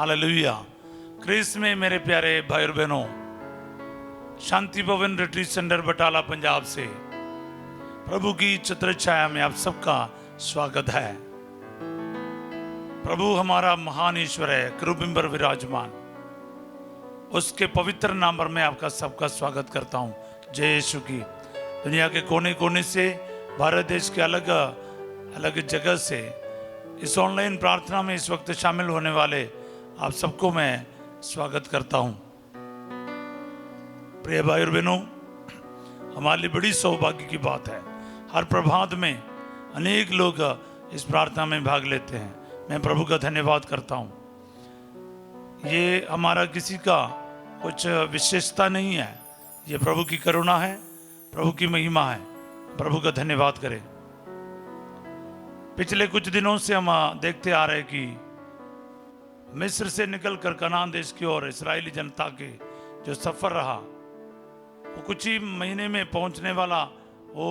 Hallelujah. Chris में मेरे प्यारे भाई और बहनों, शांति भवन रिट्रीट सेंटर बटाला पंजाब से प्रभु की छत्र छाया में आप सबका स्वागत है। प्रभु हमारा महान ईश्वर है, किरूबिम पर विराजमान। उसके पवित्र नाम पर मैं आपका सबका स्वागत करता हूँ। जय यीशु की। दुनिया के कोने कोने से, भारत देश के अलग अलग जगह से इस ऑनलाइन प्रार्थना में इस वक्त शामिल होने वाले आप सबको मैं स्वागत करता हूँ। प्रिय भाई और बहनों, हमारे लिए बड़ी सौभाग्य की बात है, हर प्रभात में अनेक लोग इस प्रार्थना में भाग लेते हैं। मैं प्रभु का धन्यवाद करता हूँ। ये हमारा किसी का कुछ विशेषता नहीं है, ये प्रभु की करुणा है, प्रभु की महिमा है। प्रभु का धन्यवाद करें। पिछले कुछ दिनों से हम देखते आ रहे कि मिस्र से निकलकर कनान देश की ओर इस्राएली जनता के जो सफर रहा वो कुछ ही महीने में पहुंचने वाला वो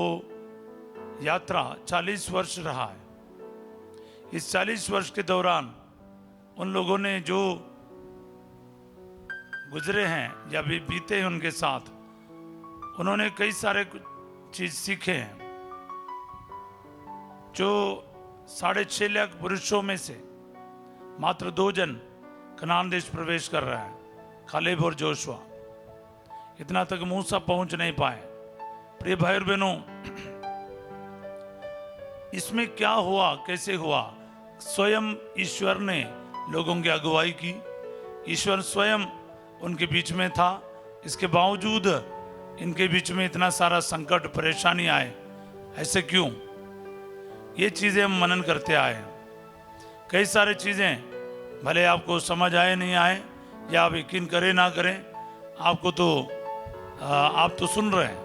यात्रा 40 वर्ष रहा है। इस 40 वर्ष के दौरान उन लोगों ने जो गुजरे हैं या भी बीते हैं उनके साथ, उन्होंने कई सारे चीज सीखे हैं। जो 6.5 लाख पुरुषों में से मात्र 2 जन कनान देश प्रवेश कर रहा है, कालेब और जोशुआ। इतना तक मूसा पहुंच नहीं पाए। प्रिय भाई और बहनों, इसमें क्या हुआ, कैसे हुआ? स्वयं ईश्वर ने लोगों की अगुवाई की, ईश्वर स्वयं उनके बीच में था। इसके बावजूद इनके बीच में इतना सारा संकट परेशानी आए, ऐसे क्यों? ये चीजें हम मनन करते आए हैं। कई सारी चीजें भले आपको समझ आए नहीं आए, या आप यकीन करें ना करें, आपको तो आप तो सुन रहे हैं।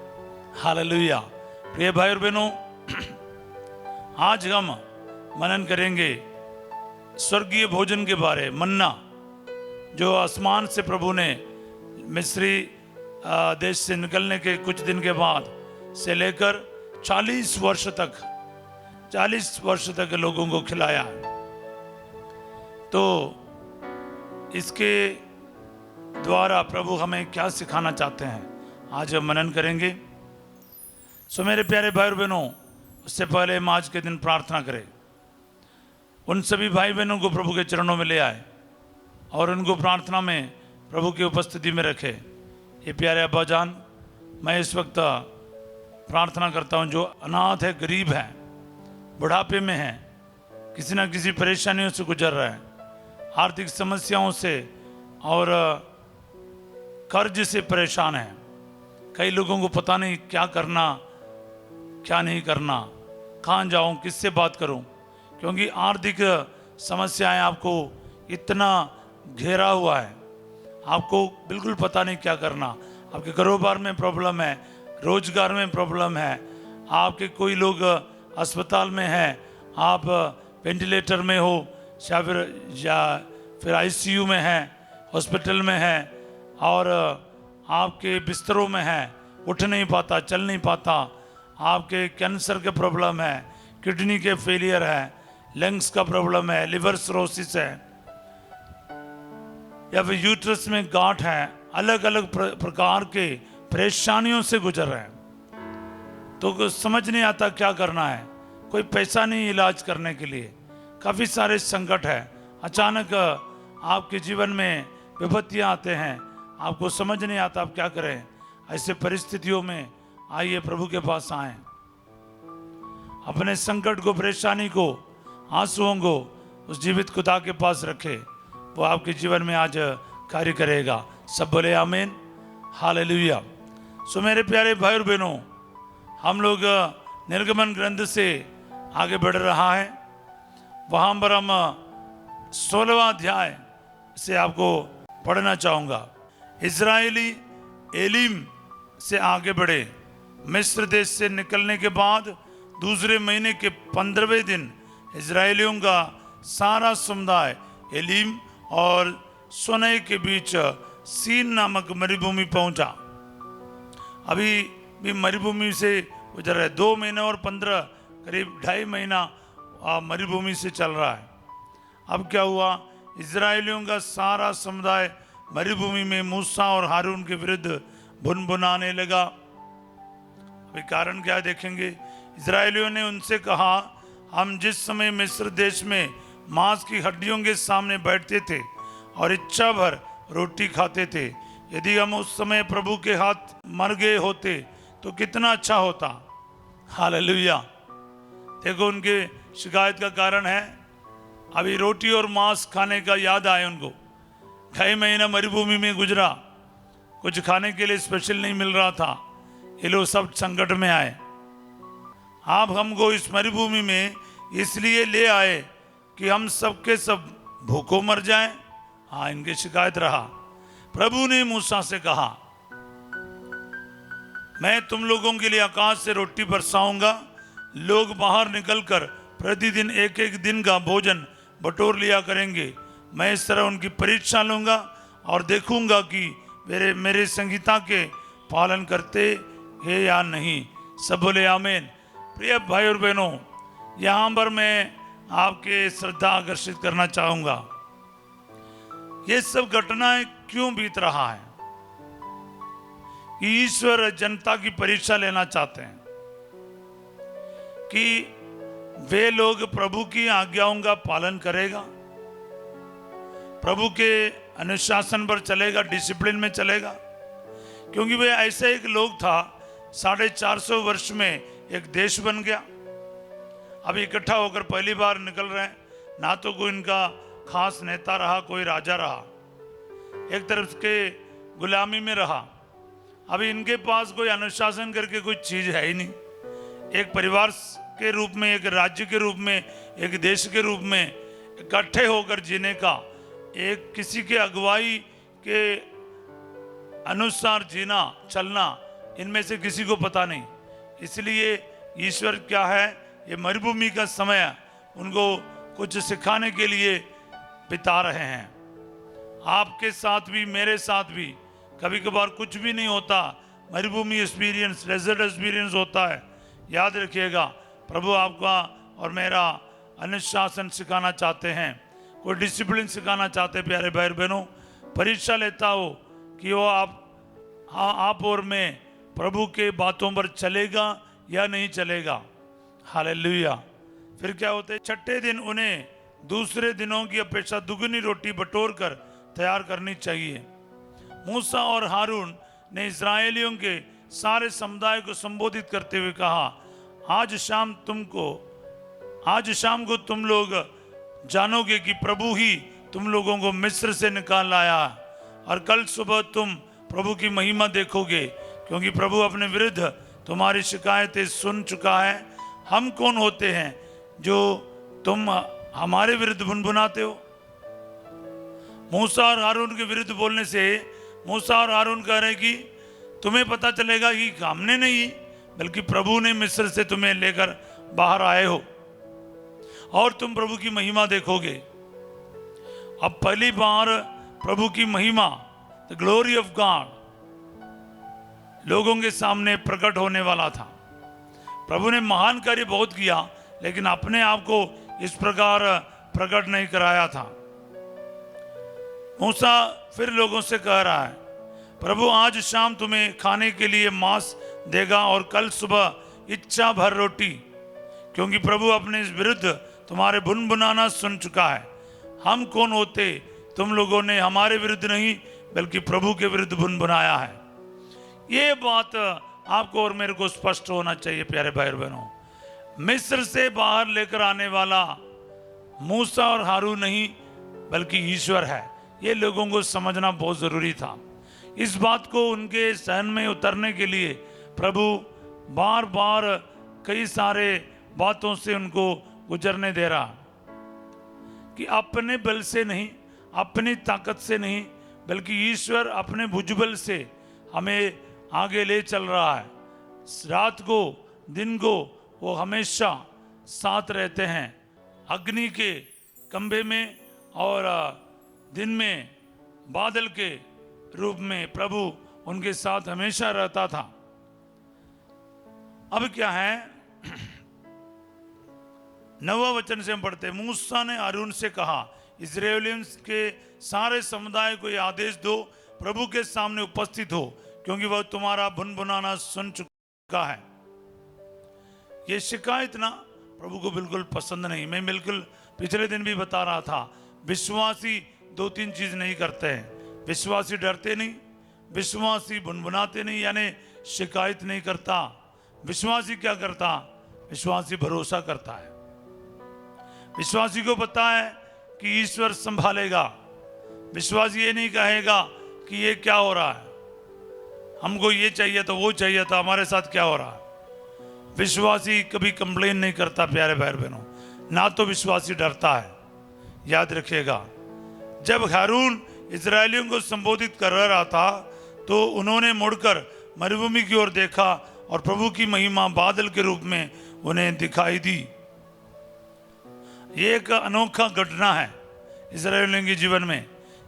हालेलुया। प्रिय भाई और बहनों, आज हम मनन करेंगे स्वर्गीय भोजन के बारे, मन्ना, जो आसमान से प्रभु ने मिस्री देश से निकलने के कुछ दिन के बाद से लेकर 40 वर्ष तक लोगों को खिलाया। तो इसके द्वारा प्रभु हमें क्या सिखाना चाहते हैं, आज हम मनन करेंगे। सो मेरे प्यारे भाई और बहनों, उससे पहले हम आज के दिन प्रार्थना करें। उन सभी भाई बहनों को प्रभु के चरणों में ले आए और उनको प्रार्थना में प्रभु की उपस्थिति में रखे। ये प्यारे अब्बा जान, मैं इस वक्त प्रार्थना करता हूँ जो अनाथ है, गरीब है, बुढ़ापे में है, किसी न किसी परेशानियों से गुजर रहा है, आर्थिक समस्याओं से और कर्ज से परेशान है। कई लोगों को पता नहीं क्या करना, क्या नहीं करना, कहाँ जाऊँ, किससे बात करूँ, क्योंकि आर्थिक समस्याएं आपको इतना घेरा हुआ है, आपको बिल्कुल पता नहीं क्या करना। आपके कारोबार में प्रॉब्लम है, रोजगार में प्रॉब्लम है, आपके कोई लोग अस्पताल में हैं, आप वेंटिलेटर में हो, या फिर आईसीयू में हैं, हॉस्पिटल में हैं, और आपके बिस्तरों में हैं, उठ नहीं पाता, चल नहीं पाता, आपके कैंसर के प्रॉब्लम है, किडनी के फेलियर है, लंग्स का प्रॉब्लम है, लिवर सिरोसिस है, या फिर यूट्रस में गांठ है, अलग अलग प्रकार के परेशानियों से गुजर रहे हैं। तो समझ नहीं आता क्या करना है, कोई पैसा नहीं इलाज करने के लिए, काफ़ी सारे संकट है। अचानक आपके जीवन में विपत्तियां आते हैं, आपको समझ नहीं आता आप क्या करें। ऐसे परिस्थितियों में आइए प्रभु के पास आए, अपने संकट को, परेशानी को, आंसुओं को उस जीवित खुदा के पास रखे। वो आपके जीवन में आज कार्य करेगा। सब बोले आमीन, हालेलुया। सो मेरे प्यारे भाई और बहनों, हम लोग निर्गमन ग्रंथ से आगे बढ़ रहा है। वहाँ पर हम 16वां अध्याय से आपको पढ़ना चाहूँगा। इजरायली एलीम से आगे बढ़े। मिस्र देश से निकलने के बाद दूसरे महीने के 15वें दिन इजरायलियों का सारा समुदाय एलीम और सोनै के बीच सीन नामक मरुभूमि पहुंचा। अभी भी मरुभूमि से गुजर रहे 2 महीने और 15, करीब 2.5 महीना मरुभूमि से चल रहा है। अब क्या हुआ, इजरायलियों का सारा समुदाय मरुभूमि में मूसा और हारून के विरुद्ध भुनभुनाने लगा। अभी कारण क्या देखेंगे। इजरायलियों ने उनसे कहा, हम जिस समय मिस्र देश में मांस की हड्डियों के सामने बैठते थे और इच्छा भर रोटी खाते थे, यदि हम उस समय प्रभु के हाथ मर गए होते तो कितना अच्छा होता। हालेलुया। देखो उनके शिकायत का कारण है, अभी रोटी और मांस खाने का याद आए उनको। कई महीना मरुभूमि में गुजरा, कुछ खाने के लिए स्पेशल नहीं मिल रहा था, ये लोग सब संकट में आए। आप हमको इस मरुभूमि में इसलिए ले आए कि हम सबके सब भूखों मर जाएं। हाँ, इनकी शिकायत रहा। प्रभु ने मूसा से कहा, मैं तुम लोगों के लिए आकाश से रोटी बरसाऊंगा, लोग बाहर निकलकर प्रतिदिन एक एक दिन का भोजन बटोर लिया करेंगे। मैं इस तरह उनकी परीक्षा लूंगा और देखूंगा कि मेरे संहिता के पालन करते हैं या नहीं। सब बोले आमीन। प्रिय भाई और बहनों, यहाँ पर मैं आपके श्रद्धा आकर्षित करना चाहूंगा, ये सब घटनाएं क्यों बीत रहा है कि ईश्वर जनता की परीक्षा लेना चाहते हैं कि वे लोग प्रभु की आज्ञाओं का पालन करेगा, प्रभु के अनुशासन पर चलेगा, डिसिप्लिन में चलेगा। क्योंकि वे ऐसे एक लोग था, 450 वर्ष में एक देश बन गया। अभी इकट्ठा होकर पहली बार निकल रहे हैं, ना तो कोई इनका खास नेता रहा, कोई राजा रहा, एक तरफ के गुलामी में रहा। अभी इनके पास कोई अनुशासन करके कोई चीज है ही नहीं। एक परिवार के रूप में, एक राज्य के रूप में, एक देश के रूप में इकट्ठे होकर जीने का, एक किसी के अगुवाई के अनुसार जीना चलना, इनमें से किसी को पता नहीं। इसलिए ईश्वर क्या है, ये मरुभूमि का समय उनको कुछ सिखाने के लिए बिता रहे हैं। आपके साथ भी, मेरे साथ भी कभी कभार कुछ भी नहीं होता, मरुभूमि एक्सपीरियंस, डेजर्ट एक्सपीरियंस होता है। याद रखिएगा, प्रभु आपका और मेरा अनुशासन सिखाना चाहते हैं, कोई डिसिप्लिन सिखाना चाहते हैं। प्यारे भाई बहनों, परीक्षा लेता हो कि वो आप और मैं प्रभु के बातों पर चलेगा या नहीं चलेगा। हालेलुया। फिर क्या होता है, छठे दिन उन्हें दूसरे दिनों की अपेक्षा दुगनी रोटी बटोर कर तैयार करनी चाहिए। मूसा और हारून ने इस्राएलियों के सारे समुदाय को संबोधित करते हुए कहा, आज शाम तुम लोग जानोगे कि प्रभु ही तुम लोगों को मिस्र से निकाल लाया, और कल सुबह तुम प्रभु की महिमा देखोगे, क्योंकि प्रभु अपने विरुद्ध तुम्हारी शिकायतें सुन चुका है। हम कौन होते हैं जो तुम हमारे विरुद्ध भुनभुनाते हो। मूसा और हारून के विरुद्ध बोलने से मूसा और हारून कह रहे कि तुम्हें पता चलेगा कि हमने नहीं बल्कि प्रभु ने मिस्र से तुम्हें लेकर बाहर आए हो, और तुम प्रभु की महिमा देखोगे। अब पहली बार प्रभु की महिमा, द ग्लोरी ऑफ गॉड, लोगों के सामने प्रकट होने वाला था। प्रभु ने महान कार्य बहुत किया, लेकिन अपने आप को इस प्रकार प्रकट नहीं कराया था। मूसा फिर लोगों से कह रहा है, प्रभु आज शाम तुम्हें खाने के लिए मांस देगा और कल सुबह इच्छा भर रोटी, क्योंकि प्रभु अपने इस विरुद्ध तुम्हारे भुनभुनाना सुन चुका है। हम कौन होते, तुम लोगों ने हमारे विरुद्ध नहीं बल्कि प्रभु के विरुद्ध भुनभुनाया है। ये बात आपको और मेरे को स्पष्ट होना चाहिए। प्यारे भाई और बहनों, मिस्र से बाहर लेकर आने वाला मूसा और हारून नहीं बल्कि ईश्वर है। ये लोगों को समझना बहुत जरूरी था। इस बात को उनके सहन में उतरने के लिए प्रभु बार बार कई सारे बातों से उनको गुजरने दे रहा कि अपने बल से नहीं, अपनी ताकत से नहीं, बल्कि ईश्वर अपने भुजबल से हमें आगे ले चल रहा है। रात को दिन को वो हमेशा साथ रहते हैं। अग्नि के खंभे में और दिन में बादल के रूप में प्रभु उनके साथ हमेशा रहता था। अब क्या है, 9वां वचन से हम पढ़ते हैं, मूसा ने हारून से कहा, इजराइलियंस के सारे समुदाय को ये आदेश दो, प्रभु के सामने उपस्थित हो, क्योंकि वह तुम्हारा भुनभुनाना सुन चुका है। ये शिकायत ना प्रभु को बिल्कुल पसंद नहीं। मैं बिल्कुल पिछले दिन भी बता रहा था, विश्वासी दो तीन चीज नहीं करते हैं। विश्वासी डरते नहीं, विश्वासी भुनभुनाते नहीं, यानी शिकायत नहीं करता। विश्वासी क्या करता? विश्वासी भरोसा करता है। विश्वासी को पता है कि ईश्वर संभालेगा। विश्वासी ये नहीं कहेगा कि ये क्या हो रहा है, हमको ये चाहिए तो वो चाहिए था, हमारे साथ क्या हो रहा है। विश्वासी कभी कंप्लेन नहीं करता प्यारे भाई बहनों, ना तो विश्वासी डरता है। याद रखिएगा, जब हारून इजरायलियों को संबोधित कर रहा था तो उन्होंने मुड़कर मरुभूमि की ओर देखा और प्रभु की महिमा बादल के रूप में उन्हें दिखाई दी। ये एक अनोखा घटना है इजरायलियों के जीवन में।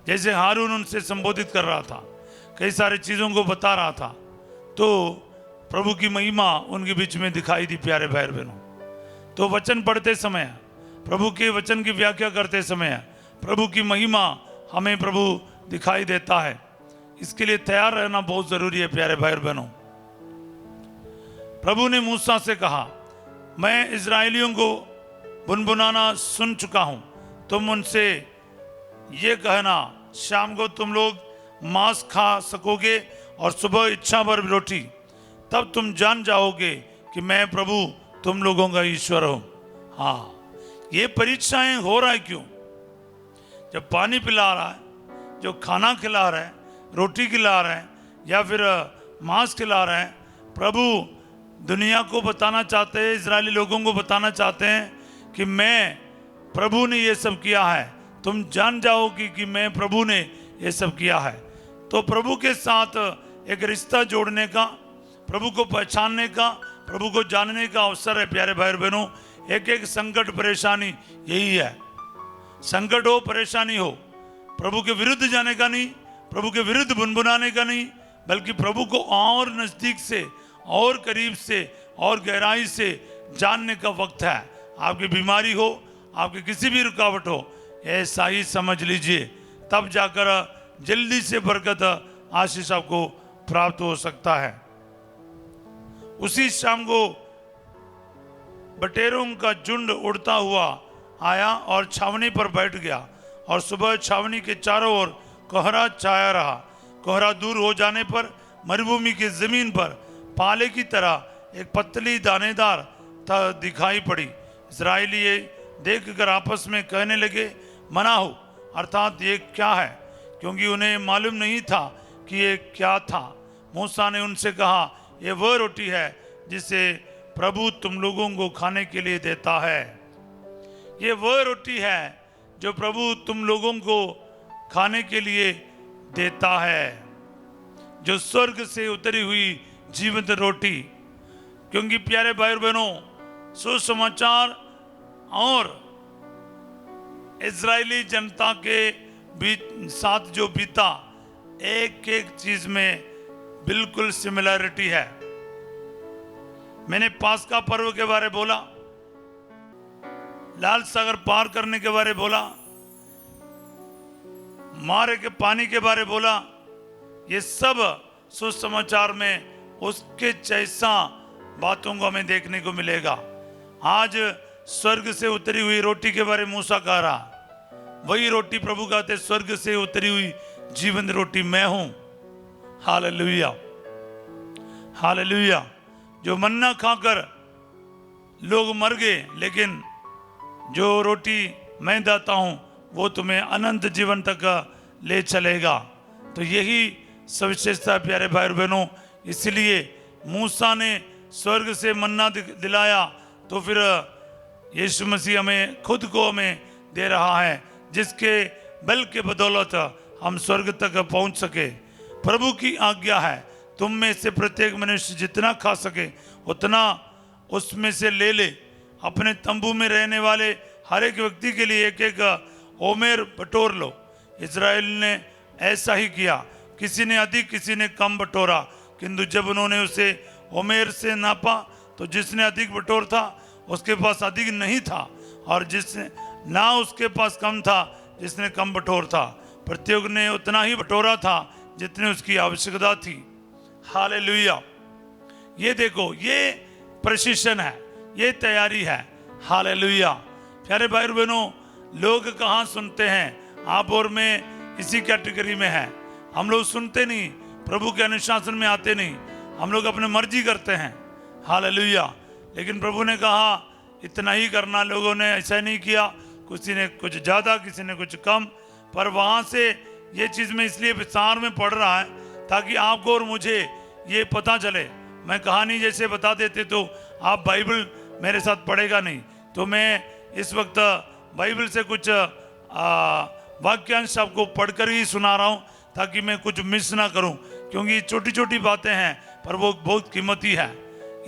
जैसे हारून उनसे संबोधित कर रहा था, कई सारी चीज़ों को बता रहा था, तो प्रभु की महिमा उनके बीच में दिखाई दी प्यारे भाई बहनों। तो वचन पढ़ते समय, प्रभु के वचन की व्याख्या करते समय प्रभु की महिमा हमें प्रभु दिखाई देता है। इसके लिए तैयार रहना बहुत जरूरी है प्यारे भाई बहनों। प्रभु ने मूसा से कहा, मैं इजरायलियों को भुनभुनाना सुन चुका हूं, तुम उनसे ये कहना, शाम को तुम लोग मांस खा सकोगे और सुबह इच्छा भर रोटी, तब तुम जान जाओगे कि मैं प्रभु तुम लोगों का ईश्वर हूं। हाँ, ये परीक्षाएं हो रहा है क्यों? जब पानी पिला रहा है, जो खाना खिला रहा है, रोटी खिला रहा है या फिर मांस खिला रहा है, प्रभु दुनिया को बताना चाहते हैं, इजरायली लोगों को बताना चाहते हैं कि मैं प्रभु ने ये सब किया है, तुम जान जाओगे कि मैं प्रभु ने ये सब किया है। तो प्रभु के साथ एक रिश्ता जोड़ने का, प्रभु को पहचानने का, प्रभु को जानने का अवसर है प्यारे भाई बहनों। एक एक संकट परेशानी यही है। संकट हो, परेशानी हो, प्रभु के विरुद्ध जाने का नहीं, प्रभु के विरुद्ध भुनभुनाने का नहीं, बल्कि प्रभु को और नजदीक से और करीब से और गहराई से जानने का वक्त है। आपकी बीमारी हो, आपकी किसी भी रुकावट हो, ऐसा ही समझ लीजिए, तब जाकर जल्दी से बरकत, आशीष आपको प्राप्त हो सकता है। उसी शाम को बटेरों का झुंड उड़ता हुआ आया और छावनी पर बैठ गया, और सुबह छावनी के चारों ओर कोहरा छाया रहा। कोहरा दूर हो जाने पर मरुभूमि की जमीन पर पाले की तरह एक पतली दानेदार दिखाई पड़ी। इजरायली ये देखकर आपस में कहने लगे, मना हो, अर्थात ये क्या है, क्योंकि उन्हें मालूम नहीं था कि ये क्या था। मूसा ने उनसे कहा, ये वह रोटी है जिसे प्रभु तुम लोगों को खाने के लिए देता है। ये वह रोटी है जो प्रभु तुम लोगों को खाने के लिए देता है, जो स्वर्ग से उतरी हुई जीवित रोटी। क्योंकि प्यारे भाई बहनों, सुसमाचार और इजरायली जनता के बीच साथ जो बीता, एक एक चीज में बिल्कुल सिमिलरिटी है। मैंने पास्का पर्व के बारे बोला, लाल सागर पार करने के बारे बोला, मारे के पानी के बारे बोला। ये सब सुसमाचार में उसके जैसा बातों को हमें देखने को मिलेगा। आज स्वर्ग से उतरी हुई रोटी के बारे मूसा कह रहा, वही रोटी प्रभु कहते, स्वर्ग से उतरी हुई जीवन रोटी मैं हूं। Hallelujah, hallelujah. जो मन्ना खाकर लोग मर गए, लेकिन जो रोटी मैं देता हूं वो तुम्हें अनंत जीवन तक ले चलेगा। तो यही सविशेषता प्यारे भाई बहनों। इसलिए मूसा ने स्वर्ग से मन्ना दिलाया, तो फिर यीशु मसीह हमें खुद को हमें दे रहा है, जिसके बल के बदौलत हम स्वर्ग तक पहुंच सके। प्रभु की आज्ञा है, तुम में से प्रत्येक मनुष्य जितना खा सके उतना उसमें से ले ले। अपने तंबू में रहने वाले हर एक व्यक्ति के लिए एक एक ओमेर बटोर लो। इजराइल ने ऐसा ही किया, किसी ने अधिक किसी ने कम बटोरा, किंतु जब उन्होंने उसे ओमेर से नापा तो जिसने अधिक बटोर था उसके पास अधिक नहीं था, और जिसने ना उसके पास कम था, जिसने कम बटोर था, प्रत्येक ने उतना ही बटोरा था जितनी उसकी आवश्यकता थी। हालेलुया। ये देखो, ये प्रशिक्षण है, ये तैयारी है। हालेलुया। प्यारे भाई बहनों, लोग कहाँ सुनते हैं? आप और मैं इसी कैटेगरी में हैं। हम लोग सुनते नहीं, प्रभु के अनुशासन में आते नहीं, हम लोग अपने मर्जी करते हैं। हालेलुया। लेकिन प्रभु ने कहा इतना ही करना। लोगों ने ऐसा नहीं किया, किसी ने कुछ ज़्यादा, किसी ने कुछ कम। पर वहाँ से ये चीज़ में इसलिए विस्तार में पढ़ रहा है ताकि आपको और मुझे ये पता चले। मैं कहानी जैसे बता देते तो आप बाइबल मेरे साथ पढ़ेगा नहीं। तो मैं इस वक्त बाइबल से कुछ वाक्यांश आपको पढ़कर ही सुना रहा हूँ ताकि मैं कुछ मिस ना करूँ, क्योंकि छोटी छोटी बातें हैं पर वो बहुत कीमती है।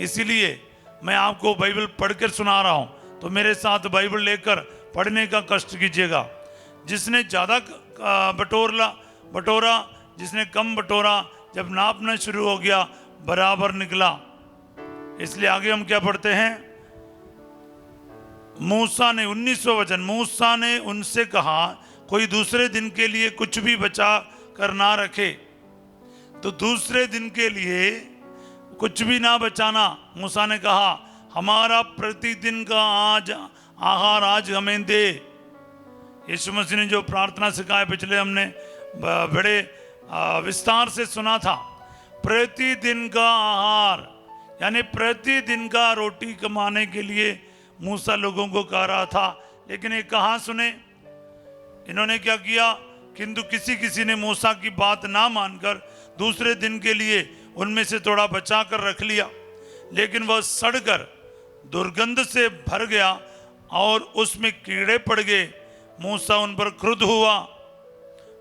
इसीलिए मैं आपको बाइबल पढ़कर सुना रहा हूँ। तो मेरे साथ बाइबल लेकर पढ़ने का कष्ट कीजिएगा। जिसने ज़्यादा बटोरा, जिसने कम बटोरा, जब नापना शुरू हो गया बराबर निकला। इसलिए आगे हम क्या पढ़ते हैं? मूसा ने 19वां वचन, मूसा ने उनसे कहा कोई दूसरे दिन के लिए कुछ भी बचा कर ना रखे। तो दूसरे दिन के लिए कुछ भी ना बचाना। मूसा ने कहा हमारा प्रतिदिन का आहार आज हमें दे। यीशु मसीह ने जो प्रार्थना सिखाया पिछले हमने बड़े विस्तार से सुना था। प्रतिदिन का आहार यानी प्रतिदिन का रोटी कमाने के लिए मूसा लोगों को कह रहा था। लेकिन ये कहाँ सुने? इन्होंने क्या किया? किंतु किसी ने मूसा की बात ना मानकर दूसरे दिन के लिए उनमें से थोड़ा बचा कर रख लिया, लेकिन वह सड़कर दुर्गंध से भर गया और उसमें कीड़े पड़ गए। मूसा उन पर क्रुद्ध हुआ।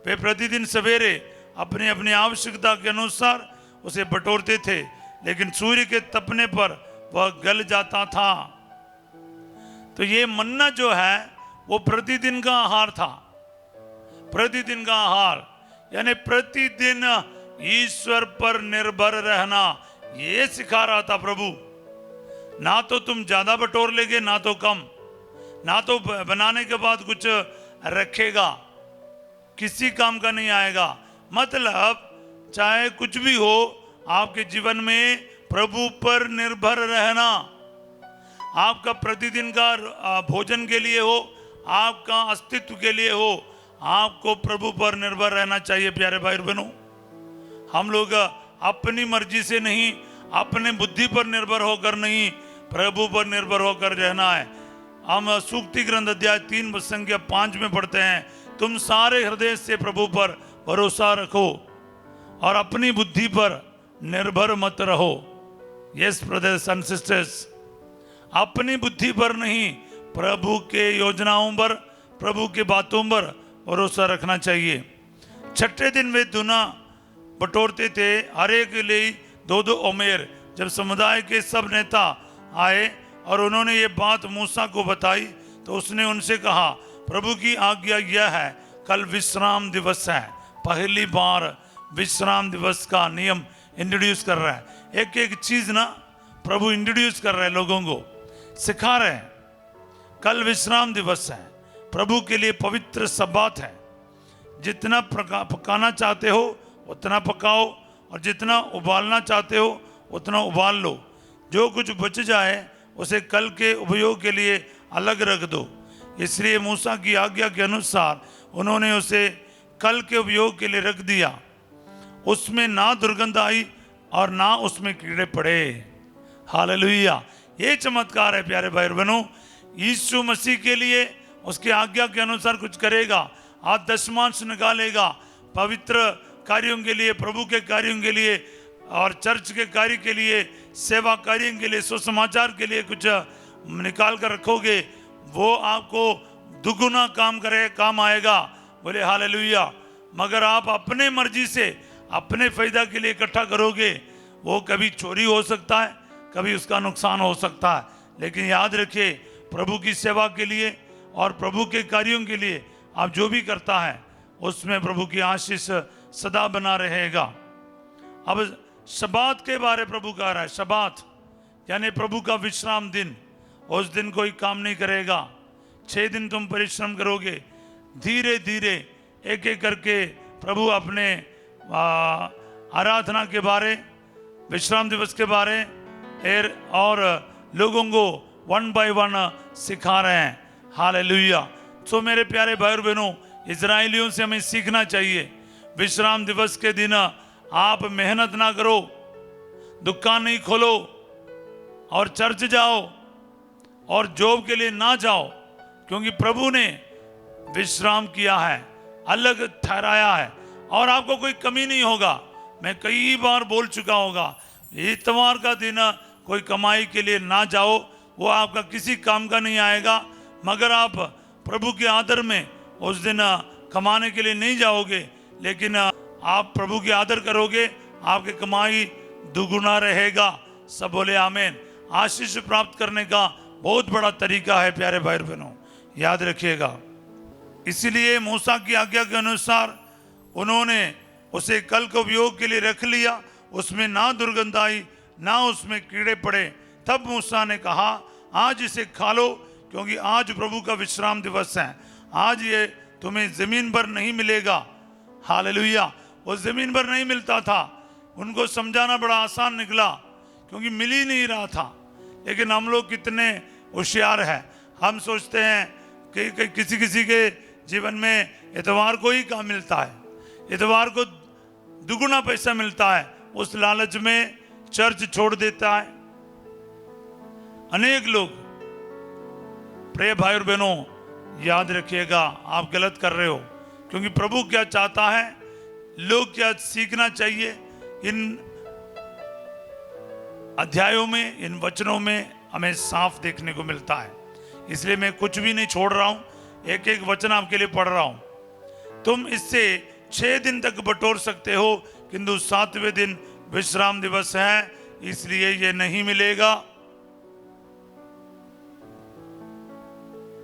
वे प्रतिदिन सवेरे अपनी अपनी आवश्यकता के अनुसार उसे बटोरते थे, लेकिन सूर्य के तपने पर वह गल जाता था। तो ये मन्ना जो है वो प्रतिदिन का आहार था। प्रतिदिन का आहार यानी प्रतिदिन ईश्वर पर निर्भर रहना, ये सिखा रहा था प्रभु। ना तो तुम ज्यादा बटोर लेगे, ना तो कम, ना तो बनाने के बाद कुछ रखेगा, किसी काम का नहीं आएगा। मतलब चाहे कुछ भी हो, आपके जीवन में प्रभु पर निर्भर रहना। आपका प्रतिदिन का भोजन के लिए हो, आपका अस्तित्व के लिए हो, आपको प्रभु पर निर्भर रहना चाहिए। प्यारे भाई बहनों, हम लोग अपनी मर्जी से नहीं, अपने बुद्धि पर निर्भर होकर नहीं, प्रभु पर निर्भर होकर रहना है। हम सूक्ति ग्रंथ अध्याय 3 संख्या 5 में पढ़ते हैं, तुम सारे हृदय से प्रभु पर भरोसा रखो और अपनी बुद्धि पर निर्भर मत रहो। यस ब्रदर्स एंड सिस्टर्स, अपनी बुद्धि पर नहीं, प्रभु के योजनाओं पर, प्रभु के बातों पर भरोसा रखना चाहिए। छठे दिन वे दुना बटोरते थे, हर एक के लिए 2-2 ओमेर। जब समुदाय के सब नेता आए और उन्होंने ये बात मूसा को बताई तो उसने उनसे कहा प्रभु की आज्ञा यह है, कल विश्राम दिवस है। पहली बार विश्राम दिवस का नियम इंट्रोड्यूस कर रहा है। एक एक चीज ना प्रभु इंट्रोड्यूस कर रहे हैं, लोगों को सिखा रहे हैं। कल विश्राम दिवस है, प्रभु के लिए पवित्र सब्बात है। जितना पकाना चाहते हो उतना पकाओ और जितना उबालना चाहते हो उतना उबाल लो। जो कुछ बच जाए उसे कल के उपयोग के लिए अलग रख दो। इसलिए मूसा की आज्ञा के अनुसार उन्होंने उसे कल के उपयोग के लिए रख दिया। उसमें ना दुर्गंध आई और ना उसमें कीड़े पड़े। हालेलुया। ये चमत्कार है प्यारे भाई बहनों। यीशु मसीह के लिए उसकी आज्ञा के अनुसार कुछ करेगा, आज दशमांश निकालेगा, पवित्र कार्यों के लिए, प्रभु के कार्यों के लिए और चर्च के कार्य के लिए, सेवा कार्यों के लिए, सुसमाचार के लिए कुछ निकाल कर रखोगे, वो आपको दुगुना काम आएगा। बोले हालेलुया। मगर आप अपने मर्जी से अपने फायदा के लिए इकट्ठा करोगे, वो कभी चोरी हो सकता है, कभी उसका नुकसान हो सकता है। लेकिन याद रखिए, प्रभु की सेवा के लिए और प्रभु के कार्यों के लिए आप जो भी करता है उसमें प्रभु की आशीष सदा बना रहेगा। अब शबात के बारे प्रभु कह रहा है। शबात यानी प्रभु का विश्राम दिन। उस दिन कोई काम नहीं करेगा। 6 दिन तुम परिश्रम करोगे, धीरे धीरे एक एक करके प्रभु अपने आराधना के बारे, विश्राम दिवस के बारे और लोगों को वन बाय वन सिखा रहे हैं। हालेलुया। सो मेरे प्यारे भाई और बहनों, इजराइलियों से हमें सीखना चाहिए। विश्राम दिवस के दिन आप मेहनत ना करो, दुकान नहीं खोलो और चर्च जाओ और जॉब के लिए ना जाओ, क्योंकि प्रभु ने विश्राम किया है, अलग ठहराया है और आपको कोई कमी नहीं होगा। मैं कई बार बोल चुका होगा, इतवार का दिन कोई कमाई के लिए ना जाओ, वो आपका किसी काम का नहीं आएगा। मगर आप प्रभु के आदर में उस दिन कमाने के लिए नहीं जाओगे, लेकिन आप प्रभु के आदर करोगे, आपकी कमाई दुगुना रहेगा। सब बोले आमीन। आशीष प्राप्त करने का बहुत बड़ा तरीका है प्यारे भाई बहनों, याद रखिएगा। इसीलिए मूसा की आज्ञा के अनुसार उन्होंने उसे कल को उपयोग के लिए रख लिया, उसमें ना दुर्गंध आई ना उसमें कीड़े पड़े। तब मूसा ने कहा, आज इसे खा लो, क्योंकि आज प्रभु का विश्राम दिवस है। आज ये तुम्हें जमीन पर नहीं मिलेगा। हालेलुया। वो जमीन पर नहीं मिलता था। उनको समझाना बड़ा आसान निकला, क्योंकि मिल ही नहीं रहा था। लेकिन हम लोग कितने होशियार हैं, हम सोचते हैं कि किसी किसी के जीवन में इतवार को ही काम मिलता है, इतवार को दुगुना पैसा मिलता है। उस लालच में चर्च छोड़ देता है अनेक लोग। प्रिय भाई और बहनों, याद रखिएगा, आप गलत कर रहे हो, क्योंकि प्रभु क्या चाहता है, लोग क्या सीखना चाहिए। इन अध्यायों में, इन वचनों में हमें साफ देखने को मिलता है। इसलिए मैं कुछ भी नहीं छोड़ रहा हूं, एक एक वचन आपके लिए पढ़ रहा हूं। तुम इससे 6 दिन तक बटोर सकते हो, किंतु 7वें दिन विश्राम दिवस है, इसलिए ये नहीं मिलेगा।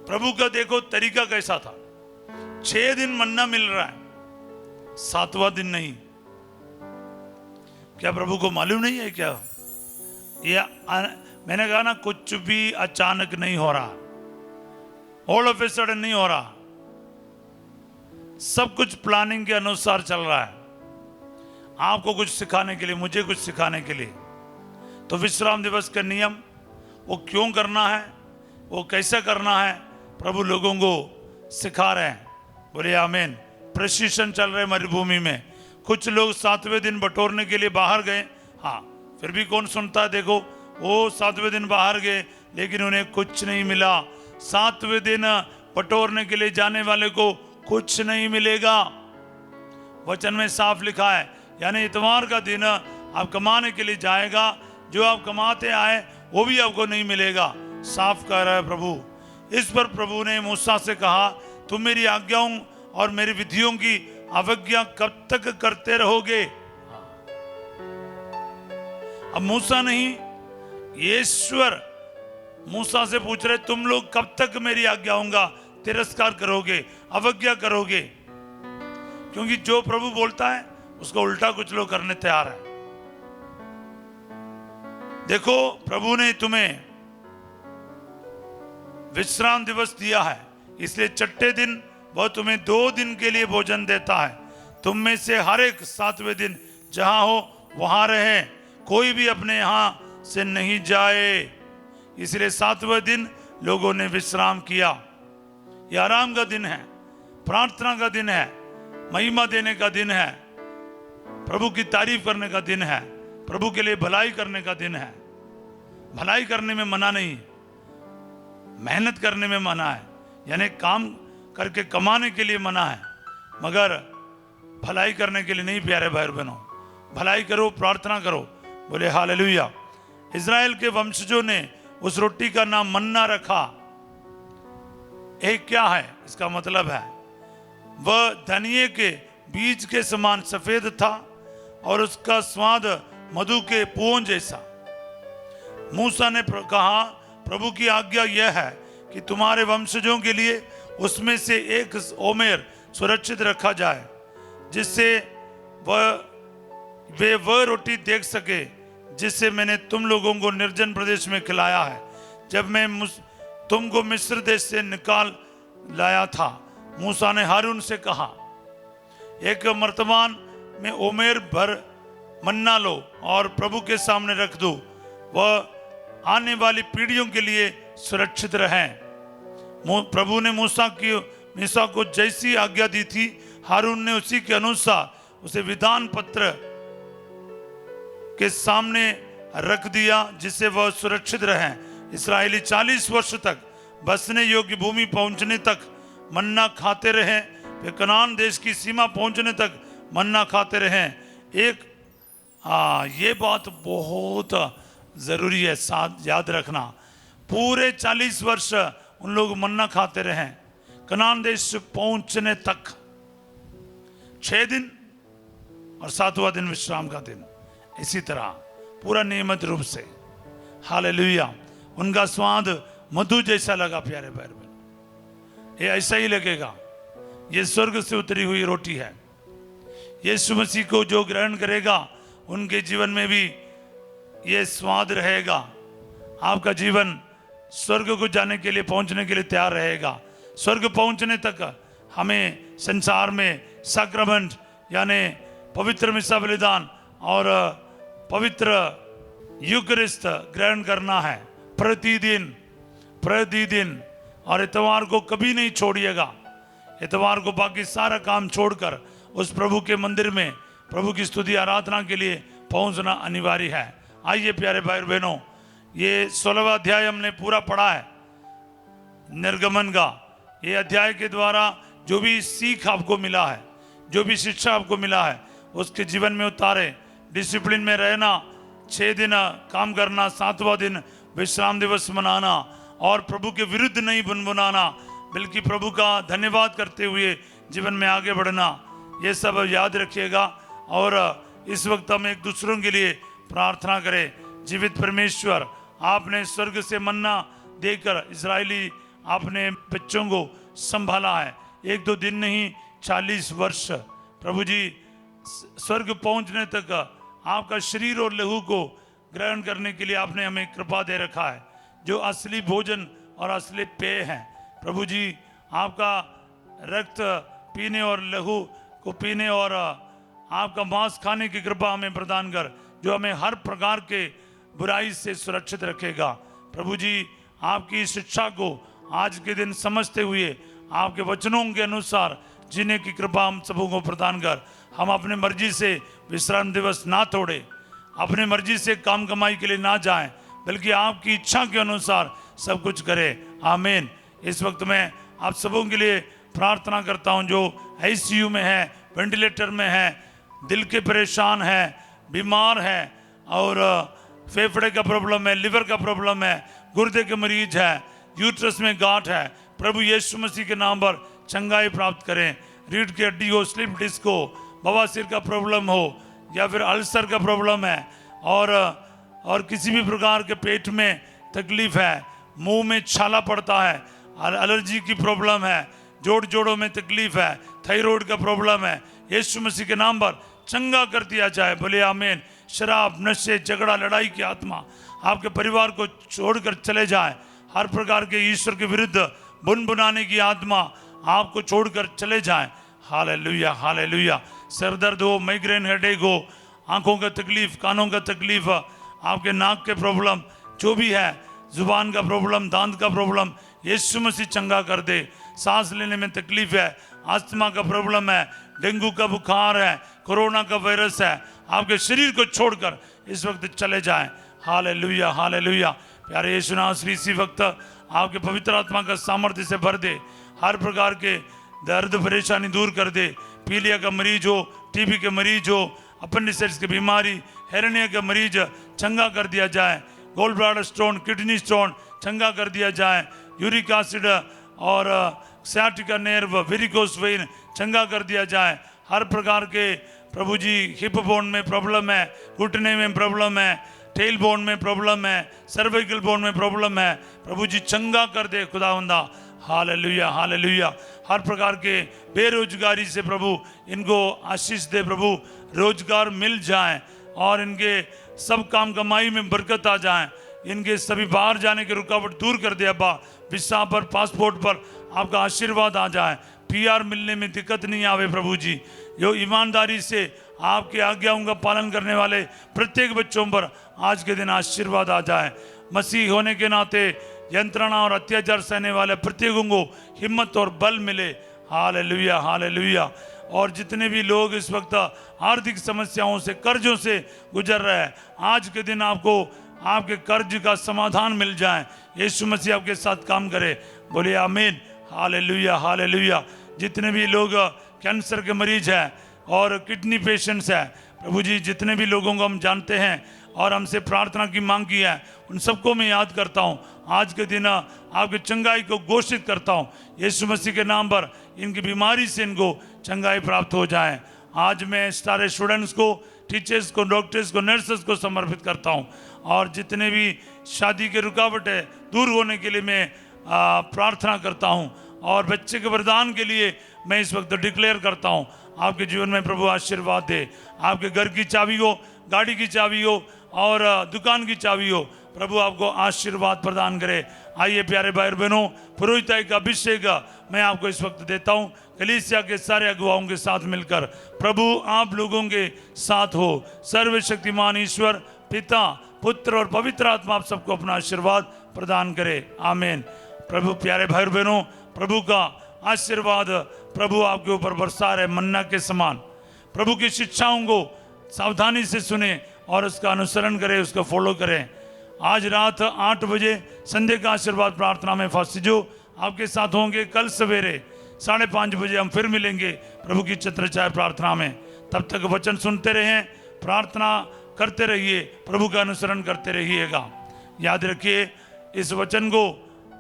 प्रभु का देखो तरीका कैसा था। 6 दिन मन्ना मिल रहा है, 7वां दिन नहीं। क्या प्रभु को मालूम नहीं है क्या? मैंने कहा ना, कुछ भी अचानक नहीं हो रहा, ऑल ऑफ ए सडन नहीं हो रहा, सब कुछ प्लानिंग के अनुसार चल रहा है, आपको कुछ सिखाने के लिए, मुझे कुछ सिखाने के लिए। तो विश्राम दिवस का नियम वो क्यों करना है, वो कैसे करना है, प्रभु लोगों को सिखा रहे हैं। बोले आमीन। प्रशिक्षण चल रहे मरुभूमि में। कुछ लोग 7वें दिन बटोरने के लिए बाहर गए, हाँ, फिर भी कौन सुनता है। देखो, वो 7वें दिन बाहर गए, लेकिन उन्हें कुछ नहीं मिला। 7वें दिन बटोरने के लिए जाने वाले को कुछ नहीं मिलेगा। वचन में साफ लिखा है, यानी इतवार का दिन आप कमाने के लिए जाएगा, जो आप कमाते आए वो भी आपको नहीं मिलेगा। साफ कह रहा है प्रभु। इस पर प्रभु ने मूसा से कहा, तुम मेरी आज्ञाओं और मेरी विधियों की अवज्ञा कब तक करते रहोगे? अब मूसा नहीं, ईश्वर मूसा से पूछ रहे, तुम लोग कब तक मेरी आज्ञाओं का तिरस्कार करोगे, अवज्ञा करोगे? क्योंकि जो प्रभु बोलता है उसको उल्टा कुछ लोग करने तैयार है। देखो, प्रभु ने तुम्हें विश्राम दिवस दिया है, इसलिए 6ठे दिन वह तुम्हें 2 दिन के लिए भोजन देता है। तुम में से हर एक 7वें दिन जहां हो वहां रहे, कोई भी अपने यहां से नहीं जाए। इसलिए 7वें दिन लोगों ने विश्राम किया। यह आराम का दिन है, प्रार्थना का दिन है, महिमा देने का दिन है, प्रभु की तारीफ करने का दिन है, प्रभु के लिए भलाई करने का दिन है। भलाई करने में मना नहीं, मेहनत करने में मना है, यानी काम करके कमाने के लिए मना है, मगर भलाई करने के लिए नहीं। प्यारे भाई बहनों, भलाई करो, प्रार्थना करो। बोले हालेलुया। इज़राइल के वंशजों ने उस रोटी का नाम मन्ना रखा। एक क्या है, इसका मतलब है वह धनिये के बीज के समान सफेद था और उसका स्वाद मधु के पुओं जैसा। मूसा ने कहा, प्रभु की आज्ञा यह है कि तुम्हारे वंशजों के लिए उसमें से एक ओमेर सुरक्षित रखा जाए, जिससे वह रोटी देख सके जिससे मैंने तुम लोगों को निर्जन प्रदेश में खिलाया है, जब मैं तुमको मिस्र देश से निकाल लाया था। मूसा ने हारून से कहा, एक मर्तबान में ओमेर भर मन्ना लो और प्रभु के सामने रख दो, वह आने वाली पीढ़ियों के लिए सुरक्षित रहें। प्रभु ने मूसा को जैसी आज्ञा दी थी, हारून ने उसी के अनुसार उसे विधान पत्र के सामने रख दिया, जिससे वह सुरक्षित रहें। इस्राएली 40 वर्ष तक बसने योग्य भूमि पहुंचने तक मन्ना खाते रहे, फिर कनान देश की सीमा पहुंचने तक मन्ना खाते रहें। ये बात बहुत जरूरी है, साथ याद रखना। पूरे 40 वर्ष उन लोग मन्ना खाते रहे कनान देश पहुंचने तक। 6 दिन और 7वां दिन विश्राम का दिन, इसी तरह पूरा नियमित रूप से। हालेलुया। उनका स्वाद मधु जैसा लगा प्यारे भाई बहन, ये ऐसा ही लगेगा। ये स्वर्ग से उतरी हुई रोटी है। यीशु मसीह को जो ग्रहण करेगा उनके जीवन में भी ये स्वाद रहेगा। आपका जीवन स्वर्ग को जाने के लिए, पहुंचने के लिए तैयार रहेगा। स्वर्ग पहुंचने तक हमें संसार में सैक्रमेंट यानी पवित्र मिसा बलिदान और पवित्र यूकरिस्ट ग्रहण करना है प्रतिदिन। और इतवार को कभी नहीं छोड़िएगा। इतवार को बाकी सारा काम छोड़कर उस प्रभु के मंदिर में प्रभु की स्तुति आराधना के लिए पहुंचना अनिवार्य है। आइए प्यारे भाई बहनों, ये 16वां अध्याय हमने पूरा पढ़ा है निर्गमन का। ये अध्याय के द्वारा जो भी सीख आपको मिला है, जो भी शिक्षा आपको मिला है, उसके जीवन में उतारे। डिसिप्लिन में रहना, 6 दिन काम करना, 7वां दिन विश्राम दिवस मनाना और प्रभु के विरुद्ध नहीं बुनबुनाना, बल्कि प्रभु का धन्यवाद करते हुए जीवन में आगे बढ़ना, ये सब याद रखिएगा। और इस वक्त हम एक दूसरों के लिए प्रार्थना करें। जीवित परमेश्वर, आपने स्वर्ग से मन्ना देकर इजरायली आपने बच्चों को संभाला है। 1-2 दिन नहीं, 40 वर्ष प्रभु जी स्वर्ग पहुंचने तक आपका शरीर और लहू को ग्रहण करने के लिए आपने हमें कृपा दे रखा है, जो असली भोजन और असली पेय है। प्रभु जी आपका रक्त पीने और लहू को पीने और आपका मांस खाने की कृपा हमें प्रदान कर, जो हमें हर प्रकार के बुराई से सुरक्षित रखेगा। प्रभु जी आपकी शिक्षा को आज के दिन समझते हुए आपके वचनों के अनुसार जीने की कृपा हम सबों को प्रदान कर, हम अपने मर्जी से विश्राम दिवस ना तोड़े, अपने मर्जी से काम कमाई के लिए ना जाएं, बल्कि आपकी इच्छा के अनुसार सब कुछ करें। आमीन। इस वक्त मैं आप सबों के लिए प्रार्थना करता हूं, जो आईसीयू में है, वेंटिलेटर में है, दिल के परेशान है, बीमार है और फेफड़े का प्रॉब्लम है, लिवर का प्रॉब्लम है, गुर्दे के मरीज है, यूट्रस में गांठ है, प्रभु यीशु मसीह के नाम पर चंगाई प्राप्त करें। रीढ़ की हड्डी हो, स्लिप डिस्क हो, बवासीर का प्रॉब्लम हो या फिर अल्सर का प्रॉब्लम है और किसी भी प्रकार के पेट में तकलीफ है, मुंह में छाला पड़ता है, एलर्जी की प्रॉब्लम है, जोड़ों में तकलीफ है, थायराइड का प्रॉब्लम है, यीशु मसीह के नाम पर चंगा कर दिया जाए। बोले आमीन। शराब, नशे, झगड़ा, लड़ाई की आत्मा आपके परिवार को छोड़कर चले जाए। हर प्रकार के ईश्वर के विरुद्ध बुनबुनाने की आत्मा आपको छोड़कर चले जाए। Hallelujah, hallelujah. सर दर्द हो, माइग्रेन हेडेक हो, आंखों का तकलीफ, कानों का तकलीफ, आपके नाक के प्रॉब्लम, जो भी है, जुबान का प्रॉब्लम, दांत का प्रॉब्लम, यीशु मसीह चंगा कर दे। सांस लेने में तकलीफ है, अस्थमा का प्रॉब्लम है, डेंगू का बुखार है, कोरोना का वायरस है, आपके शरीर को छोड़कर इस वक्त चले जाएं। Hallelujah, hallelujah. प्यारे यीशु नासरी, इसी वक्त आपके पवित्र आत्मा का सामर्थ्य से भर दे। हर प्रकार के दर्द परेशानी दूर कर दे। पीलिया का मरीज हो, टीबी के मरीज हो, अपेंडिसाइटिस की बीमारी, हेरनिया का मरीज चंगा कर दिया जाए। Gall bladder stone, kidney stone चंगा कर दिया जाए। यूरिक एसिड और सciatica नर्व, वेरिकोस वेन चंगा कर दिया जाए। हर प्रकार के प्रभु जी हिप बोन में प्रॉब्लम है, घुटने में प्रॉब्लम है, टेल बोन में प्रॉब्लम है, सर्वाइकल बोन में प्रॉब्लम है, प्रभु जी चंगा कर दे खुदावंदा। Hallelujah, hallelujah. हर प्रकार के बेरोजगारी से प्रभु इनको आशीष दे। प्रभु रोजगार मिल जाए और इनके सब काम कमाई में बरकत आ जाए। इनके सभी बाहर जाने की रुकावट दूर कर दे अब्बा। वीसा पर, पासपोर्ट पर आपका आशीर्वाद आ जाए। पीआर मिलने में दिक्कत नहीं आवे प्रभु जी। जो ईमानदारी से आपके आज्ञाओं का पालन करने वाले प्रत्येक बच्चों पर आज के दिन आशीर्वाद आ जाए। मसीह होने के नाते यंत्रणा और अत्याचार सहने वाले प्रत्येकों को हिम्मत और बल मिले। Hallelujah hallelujah. और जितने भी लोग इस वक्त आर्थिक समस्याओं से, कर्जों से गुजर रहे हैं, आज के दिन आपको आपके कर्ज का समाधान मिल जाए। यीशु मसीह आपके साथ काम करे। बोलिए आमीन। Hallelujah hallelujah. जितने भी लोग कैंसर के मरीज हैं और किडनी पेशेंट्स हैं, प्रभु जी जितने भी लोगों को हम जानते हैं और हमसे प्रार्थना की मांग की है, उन सबको मैं याद करता हूँ। आज के दिन आपकी चंगाई को घोषित करता हूँ। यीशु मसीह के नाम पर इनकी बीमारी से इनको चंगाई प्राप्त हो जाए। आज मैं सारे स्टूडेंट्स को, टीचर्स को, डॉक्टर्स को, नर्सेस को समर्पित करता हूँ। और जितने भी शादी के रुकावट है दूर होने के लिए मैं प्रार्थना करता हूँ। और बच्चे के वरदान के लिए मैं इस वक्त डिक्लेयर करता हूँ, आपके जीवन में प्रभु आशीर्वाद दे। आपके घर की चाबी हो, गाड़ी की चाबी हो और दुकान की चाबी हो, प्रभु आपको आशीर्वाद प्रदान करे। आइए प्यारे भाई बहनों, पुरोहिताई का अभिषेक मैं आपको इस वक्त देता हूँ। कलीसिया के सारे अगुवाओं के साथ मिलकर प्रभु आप लोगों के साथ हो। सर्वशक्तिमान ईश्वर पिता, पुत्र और पवित्र आत्मा आप सबको अपना आशीर्वाद प्रदान करे। आमीन। प्रभु प्यारे भाई बहनों, प्रभु का आशीर्वाद प्रभु आपके ऊपर बरसा रहे मन्ना के समान। प्रभु की शिक्षाओं को सावधानी से सुने और उसका अनुसरण करें, उसका फॉलो करें। आज रात 8 बजे संध्या का आशीर्वाद प्रार्थना में फासिजो आपके साथ होंगे। कल सवेरे 5:30 बजे हम फिर मिलेंगे प्रभु की छत्रछाया प्रार्थना में। तब तक वचन सुनते रहें, प्रार्थना करते रहिए, प्रभु का अनुसरण करते रहिएगा। याद रखिए, इस वचन को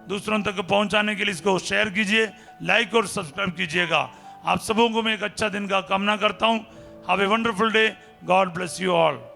दूसरों तक पहुंचाने के लिए इसको शेयर कीजिए, लाइक और सब्सक्राइब कीजिएगा। आप सबों को मैं एक अच्छा दिन का कामना करता हूं। Have a wonderful day. God bless you all.